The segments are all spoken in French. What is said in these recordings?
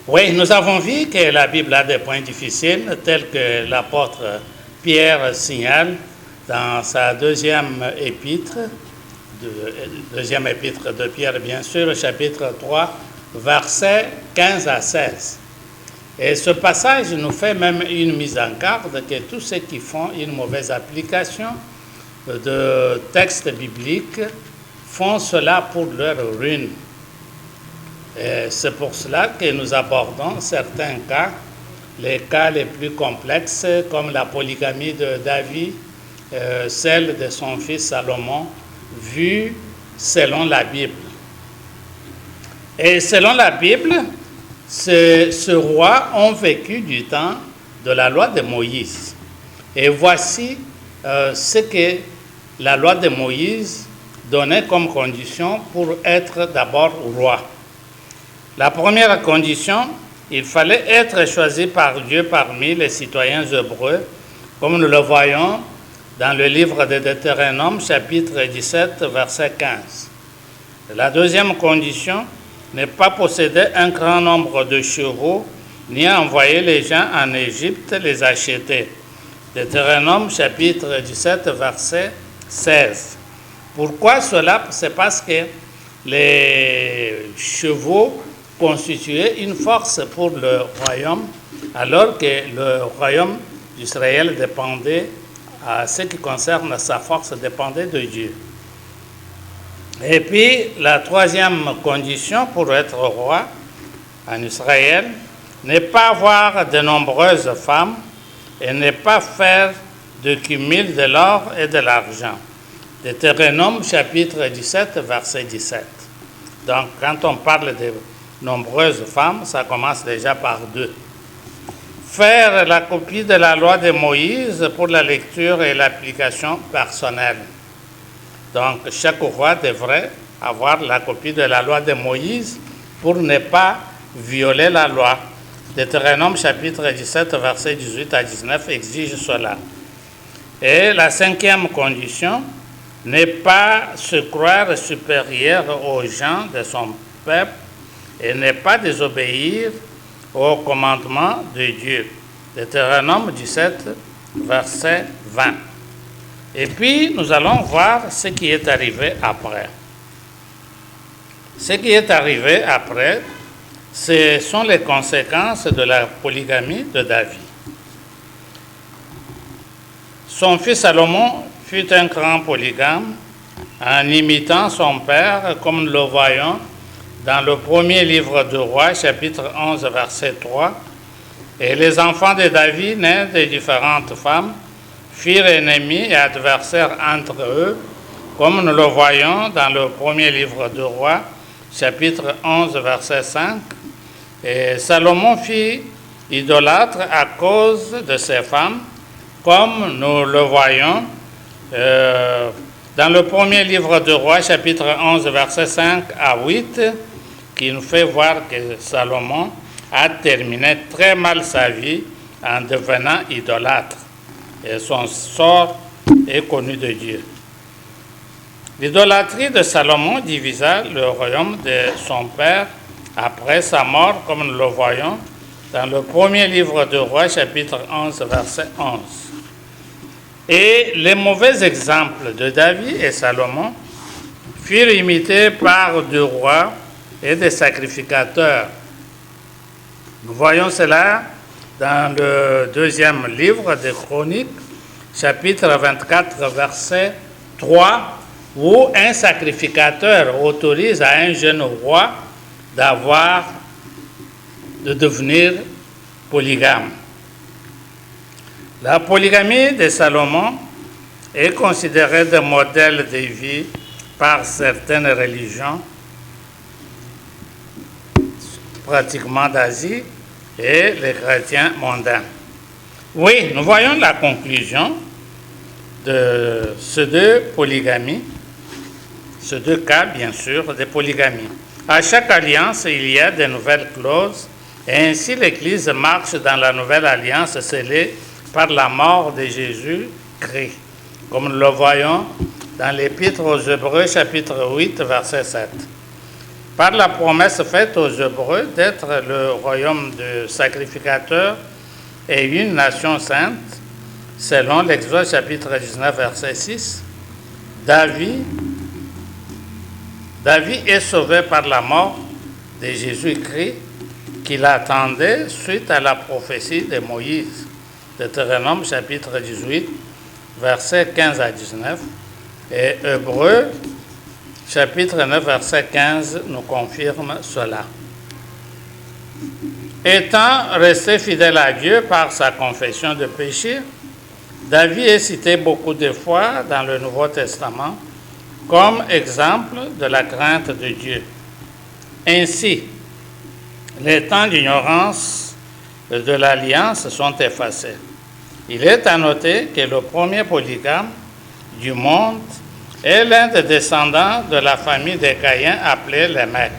Oui, nous avons vu que la Bible a des points difficiles, tels que l'apôtre Pierre signale dans sa deuxième épître de Pierre, bien sûr, chapitre 3, versets 15 à 16. Et ce passage nous fait même une mise en garde que tous ceux qui font une mauvaise application de textes bibliques font cela pour leur ruine. Et c'est pour cela que nous abordons certains cas, les cas les plus complexes, comme la polygamie de David, celle de son fils Salomon, vue selon la Bible. Et selon la Bible, ce roi ont vécu du temps de la loi de Moïse. Et voici ce que la loi de Moïse donnait comme condition pour être d'abord roi. La première condition, il fallait être choisi par Dieu parmi les citoyens hébreux, comme nous le voyons dans le livre de Deutéronome, chapitre 17, verset 15. La deuxième condition, ne pas posséder un grand nombre de chevaux, ni envoyer les gens en Égypte les acheter. Deutéronome, chapitre 17, verset 16. Pourquoi cela? C'est parce que les chevaux constituait une force pour le royaume, alors que le royaume d'Israël dépendait, à ce qui concerne sa force, dépendait de Dieu. Et puis, la troisième condition pour être roi en Israël, n'est pas avoir de nombreuses femmes et ne pas faire de cumul de l'or et de l'argent. Deutéronome, chapitre 17, verset 17. Donc, quand on parle de nombreuses femmes, ça commence déjà par 2. Faire la copie de la loi de Moïse pour la lecture et l'application personnelle. Donc, chaque roi devrait avoir la copie de la loi de Moïse pour ne pas violer la loi. Deutéronome chapitre 17, versets 18 à 19 exige cela. Et la cinquième condition, ne pas se croire supérieur aux gens de son peuple et ne pas désobéir au commandement de Dieu. Deutéronome 17, verset 20. Et puis, nous allons voir ce qui est arrivé après. Ce qui est arrivé après, ce sont les conséquences de la polygamie de David. Son fils Salomon fut un grand polygame en imitant son père, comme nous le voyons dans le premier livre de Rois, chapitre 11, verset 3. Et les enfants de David, nés de différentes femmes, firent ennemis et adversaires entre eux, comme nous le voyons dans le premier livre de Rois, chapitre 11, verset 5. Et Salomon fit idolâtre à cause de ses femmes, comme nous le voyons dans le premier livre de Rois, chapitre 11, verset 5 à 8, qui nous fait voir que Salomon a terminé très mal sa vie en devenant idolâtre. Et son sort est connu de Dieu. L'idolâtrie de Salomon divisa le royaume de son père après sa mort, comme nous le voyons dans le premier livre de Rois, chapitre 11, verset 11. Et les mauvais exemples de David et Salomon furent imités par des rois et des sacrificateurs. Nous voyons cela dans le deuxième livre des Chroniques, chapitre 24, verset 3, où un sacrificateur autorise à un jeune roi de devenir polygame. La polygamie de Salomon est considérée de modèle de vie par certaines religions, pratiquement d'Asie, et les chrétiens mondains. Oui, nous voyons la conclusion de ces deux polygamies, ces deux cas, bien sûr, de polygamie. À chaque alliance, il y a de nouvelles clauses, et ainsi l'Église marche dans la nouvelle alliance scellée par la mort de Jésus-Christ, comme nous le voyons dans l'Épître aux Hébreux, chapitre 8, verset 7. par la promesse faite aux Hébreux d'être le royaume de sacrificateurs et une nation sainte, selon l'Exode chapitre 19, verset 6, David est sauvé par la mort de Jésus-Christ qu'il attendait suite à la prophétie de Moïse. Deutéronome chapitre 18, versets 15 à 19. Et Hébreux chapitre 9, verset 15 nous confirme cela. Étant resté fidèle à Dieu par sa confession de péché, David est cité beaucoup de fois dans le Nouveau Testament comme exemple de la crainte de Dieu. Ainsi, les temps d'ignorance de l'alliance sont effacés. Il est à noter que le premier polygame du monde est l'un des descendants de la famille des Caïens appelés les Mèques.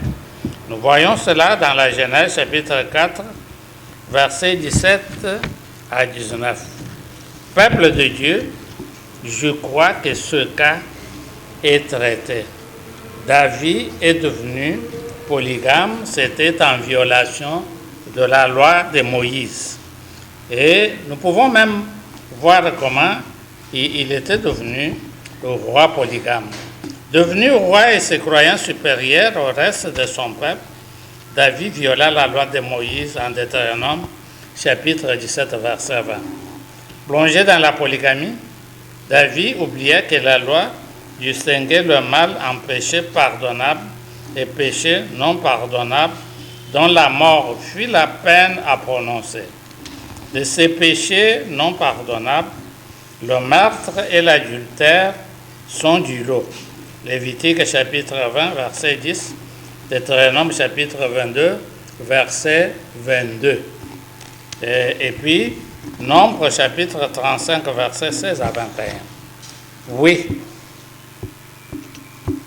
Nous voyons cela dans la Genèse chapitre 4, versets 17 à 19. Peuple de Dieu, je crois que ce cas est traité. David est devenu polygame, c'était en violation de la loi de Moïse. Et nous pouvons même voir comment il était devenu le roi polygame. Devenu roi et se croyant supérieur au reste de son peuple, David viola la loi de Moïse en Deutéronome, chapitre 17, verset 20. Plongé dans la polygamie, David oubliait que la loi distinguait le mal en péché pardonnable et péché non pardonnable, dont la mort fut la peine à prononcer. De ces péchés non pardonnables, le meurtre et l'adultère sont du lot. Lévitique chapitre 20, verset 10, Deutéronome chapitre 22, verset 22. Et puis, Nombre chapitre 35, verset 16 à 21. Oui,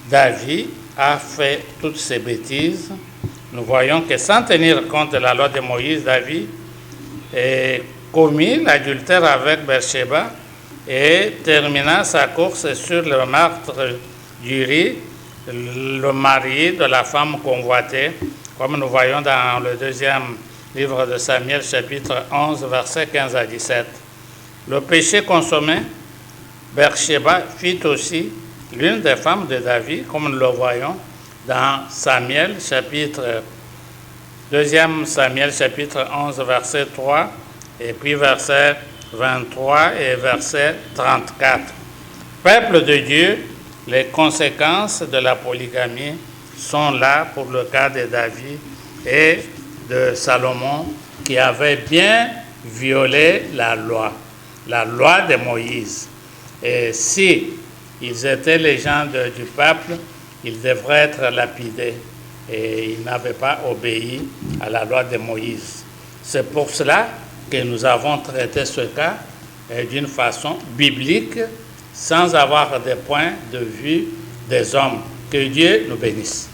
David a fait toutes ces bêtises. Nous voyons que sans tenir compte de la loi de Moïse, David a commis l'adultère avec Bathsheba et termina sa course sur le meurtre d'Uri, le mari de la femme convoitée, comme nous voyons dans le deuxième livre de Samuel, chapitre 11, versets 15 à 17. Le péché consommé, Bathsheba fut aussi l'une des femmes de David, comme nous le voyons dans Samuel, deuxième Samuel, chapitre 11, verset 3, et puis verset 23 et verset 34. Peuple de Dieu, les conséquences de la polygamie sont là pour le cas de David et de Salomon, qui avait bien violé la loi de Moïse. Et si ils étaient les gens du peuple, ils devraient être lapidés. Et ils n'avaient pas obéi à la loi de Moïse. C'est pour cela que nous avons traité ce cas d'une façon biblique, sans avoir des points de vue des hommes. Que Dieu nous bénisse.